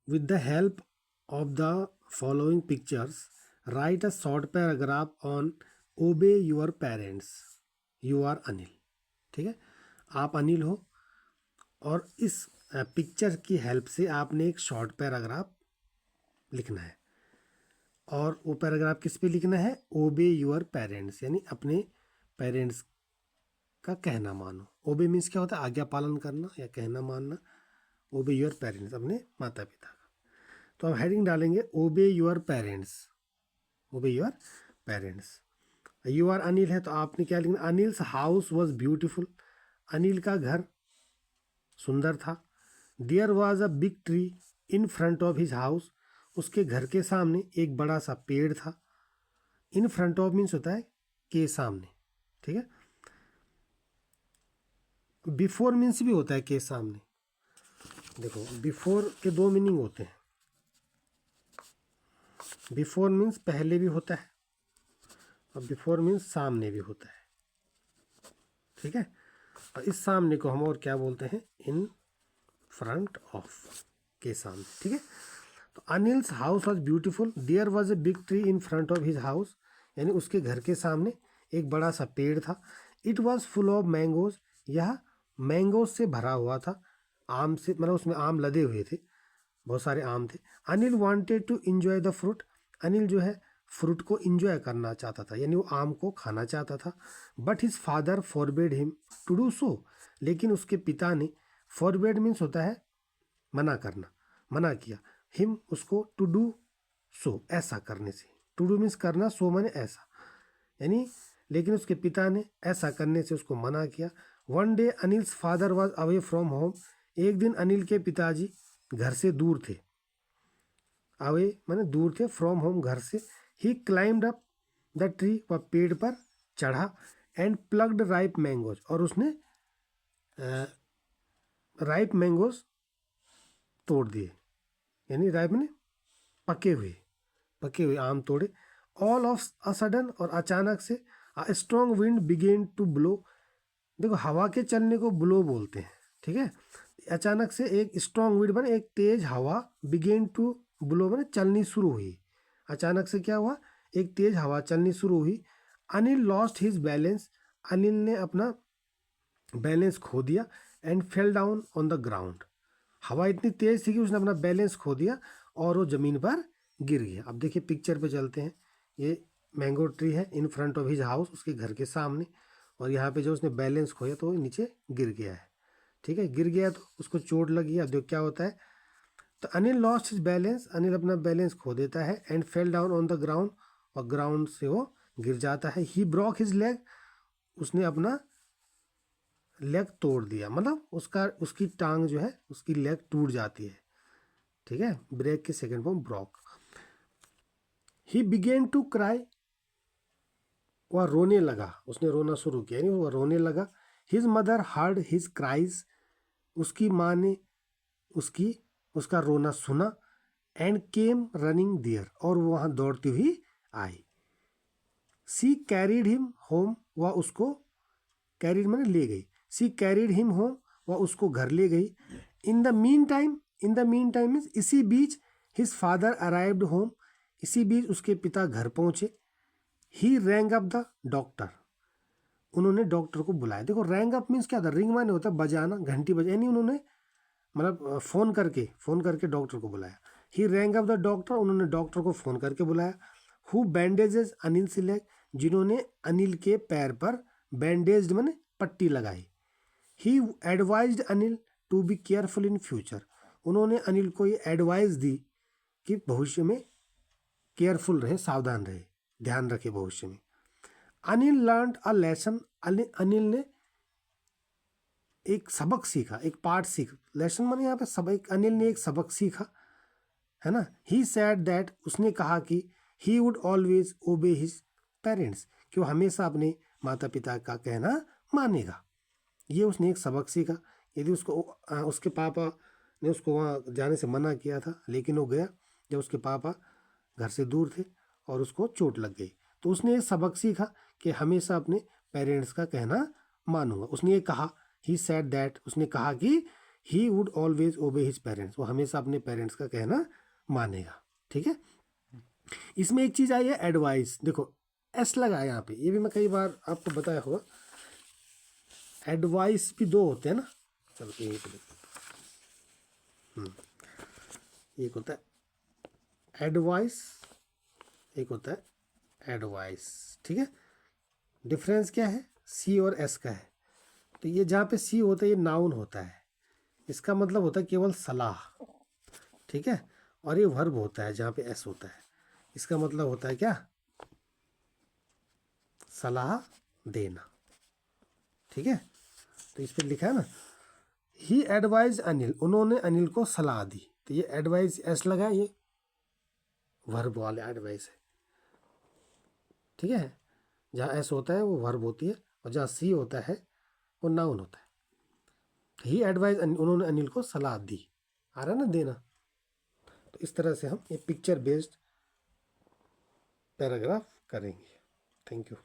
with the help of the following pictures write a short paragraph on obey your parents. You are Anil. ठीक है, आप अनिल हो और इस पिक्चर की हेल्प से आपने एक शॉर्ट पैराग्राफ लिखना है. और वो पैराग्राफ किस पे लिखना है? ओबे योर पेरेंट्स, यानी अपने पेरेंट्स का कहना मानो. ओबे मीन्स क्या होता है? आज्ञा पालन करना या कहना मानना. ओबे योर पेरेंट्स, अपने माता पिता का. तो हम हेडिंग डालेंगे obey your parents. Obey your parents. You are Anil है तो आपने क्या लिखना? Anil's house was beautiful. Anil का घर सुंदर था. There was a big tree in front of his house. उसके घर के सामने एक बड़ा सा पेड़ था. इन फ्रंट ऑफ मीन्स होता है के सामने. ठीक है, बिफोर मीन्स भी होता है के सामने. देखो, बिफोर के दो मीनिंग होते हैं. बिफोर मीन्स पहले भी होता है और बिफोर मीन्स सामने भी होता है. ठीक है, और इस सामने को हम और क्या बोलते हैं? इन फ्रंट ऑफ, के सामने. ठीक है, तो Anil's house was beautiful. There was a big tree in front of his house, यानी उसके घर के सामने एक बड़ा सा पेड़ था. It was full of mangoes. यह मैंगोज से भरा हुआ था. आम से, मतलब उसमें आम लदे हुए थे, बहुत सारे आम थे. Anil wanted to enjoy the fruit. Anil जो है फ्रूट को एंजॉय करना चाहता था, यानी वो आम को खाना चाहता था. But his father forbade him to do so. लेकिन उसके पिता ने, फॉरबेड मीन्स होता है मना करना, मना किया. हिम उसको, टू डू सो, ऐसा करने से. टू डू मीन्स करना, सो माने ऐसा, यानी लेकिन उसके पिता ने ऐसा करने से उसको मना किया. One day Anil's father was away from home. एक दिन अनिल के पिताजी घर से दूर थे. अवे माने दूर थे, फ्रॉम होम घर से. ही क्लाइम्ड अप द ट्री, वह पेड़ पर चढ़ा. एंड प्लग्ड राइप मैंगोज, और उसने राइप मैंगोज तोड़ दिए. यानी राइप ने पके हुए आम तोड़े. ऑल ऑफ अ सडन, और अचानक से, a strong wind began to blow. देखो, हवा के चलने को ब्लो बोलते हैं. ठीक है, अचानक से एक स्ट्रॉन्ग विंड बने, एक तेज हवा, बिगेन टू ब्लो बने चलनी शुरू हुई. अचानक से क्या हुआ? एक तेज हवा चलनी शुरू हुई. Anil lost his balance. Anil ने अपना बैलेंस खो दिया. And fell down on the ground. हवा इतनी तेज थी कि उसने अपना बैलेंस खो दिया और वो ज़मीन पर गिर गया. अब देखिए पिक्चर पे चलते हैं. ये मैंगो ट्री है इन फ्रंट ऑफ हिज हाउस, उसके घर के सामने. और यहाँ पे जो उसने बैलेंस खोया तो वो नीचे गिर गया है. ठीक है, गिर गया तो उसको चोट लगी. अब देखो क्या होता है. तो Anil lost his balance. Anil अपना बैलेंस खो देता है. And fell down on the ground, और ग्राउंड से वो गिर जाता है. ही ब्रॉक हिज लेग. उसने अपना लेग तोड़ दिया, मतलब उसकी टांग जो है, उसकी लेग टूट जाती है. ठीक है, ब्रेक के second form broke. He began to cry. वह रोने लगा, उसने रोना शुरू किया, यानी वह रोने लगा. His mother heard his cries. उसकी माँ ने उसका रोना सुना. एंड केम रनिंग देयर, और वो वहाँ दौड़ती हुई आई. सी कैरीड हिम होम. वह उसको, कैरीड माने ले गई. सी कैरीड हिम होम, वह उसको घर ले गई. In the mean time means इसी बीच, हिज फादर अराइव्ड होम. इसी बीच उसके पिता घर पहुंचे. ही रैंग अप द डॉक्टर. उन्होंने डॉक्टर को बुलाया. देखो, रैंग अप मीन्स क्या होता है? रिंग माने होता है बजाना, घंटी बजा, यानी उन्होंने मतलब फ़ोन करके डॉक्टर को बुलाया. ही रैंग अप द डॉक्टर. उन्होंने डॉक्टर को फ़ोन करके बुलाया. हु बैंडेजेज अनिल से लेग. जिन्होंने अनिल के पैर पर बैंडेज माने पट्टी लगाई. He advised Anil to be careful in future. उन्होंने अनिल को ये एडवाइस दी कि भविष्य में केयरफुल रहे, सावधान रहे, ध्यान रखे भविष्य में. Anil learn a lesson. Anil ने एक सबक सीखा, एक पाठ सीखा. लेसन माने यहाँ पे सबक. अनिल ने एक सबक सीखा, है ना. He said that. उसने कहा कि ही वुड ऑलवेज ओबे हिज पेरेंट्स, कि वो हमेशा अपने माता पिता का कहना मानेगा. ये उसने एक सबक सीखा. यदि उसके पापा ने उसको वहाँ जाने से मना किया था, लेकिन वो गया जब उसके पापा घर से दूर थे और उसको चोट लग गई. तो उसने ये सबक सीखा कि हमेशा अपने पेरेंट्स का कहना मानूंगा. उसने ये कहा, ही सेड दैट. उसने कहा कि ही वुड ऑलवेज ओबे हिज पेरेंट्स, वो हमेशा अपने पेरेंट्स का कहना मानेगा। ठीक है, इसमें एक चीज़ आई है एडवाइस, देखो एस लगा है यहाँ पे, ये भी मैं कई बार आपको बताया होगा। एडवाइस भी दो होते हैं ना, चलो एक एक होता है एडवाइस, एक होता है एडवाइस। ठीक है, डिफरेंस क्या है, सी और एस का है। तो ये जहाँ पे सी होता है ये नाउन होता है, इसका मतलब होता है केवल सलाह। ठीक है, और ये वर्ब होता है जहाँ पे एस होता है, इसका मतलब होता है क्या, सलाह देना। ठीक है, तो इस पर लिखा है ना, ही एडवाइज अनिल, उन्होंने अनिल को सलाह दी। तो ये एडवाइज एस लगा है, ये वर्ब वाले एडवाइस है। ठीक है, जहाँ एस होता है वो वर्ब होती है, और जहाँ सी होता है वो नाउन होता है। ही एडवाइज, उन्होंने अनिल को सलाह दी, आ रहा है ना देना। तो इस तरह से हम ये पिक्चर बेस्ड पैराग्राफ करेंगे। Thank you.